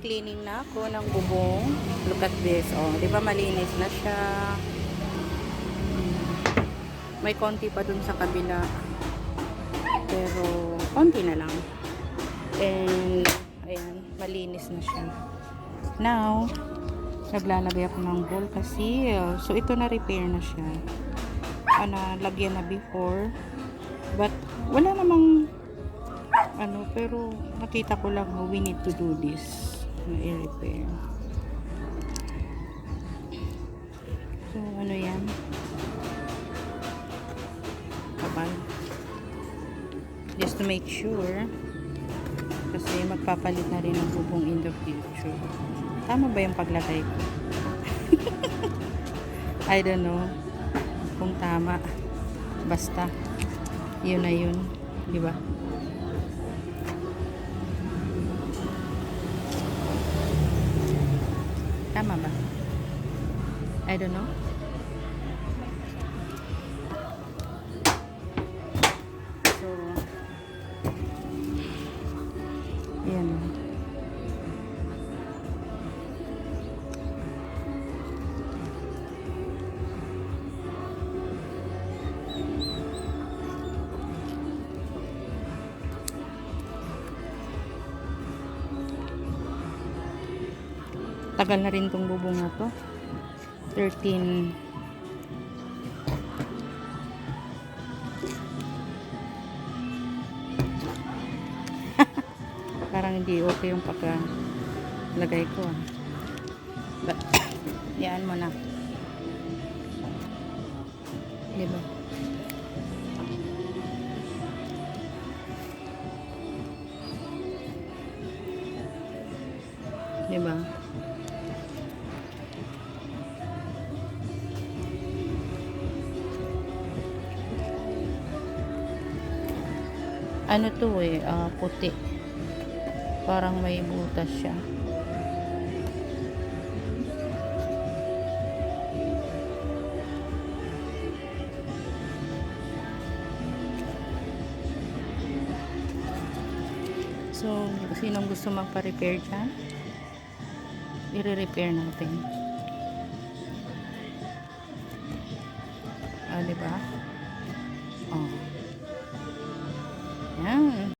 Nag-cleaning na ako ng bubong. Look at this. Oh, di ba malinis na siya? May konti pa dun sa kabila. Pero, konti na lang. And, ayan, malinis na siya. Now, naglalagay ako ng bowl kasi, so ito na repair na siya. Lagyan na before. But, wala namang, pero nakita ko lang, we need to do this. I-repair. So, yan? Kapal. Just to make sure. Kasi magpapalit na rin ang bubong in the future. Tama ba yung paglagay ko? I don't know kung tama. Basta, yun na yun. Diba? Tama ba? I don't know. So, yan. Tagal na rin tong bubong na to. 13. Parang hindi okay yung pagkalagay ko. But, yan mo na. Diba? Diba? Ano to puti. Parang may butas siya. So, sinong gusto magpa-repair dyan? I-repair natin. Diba?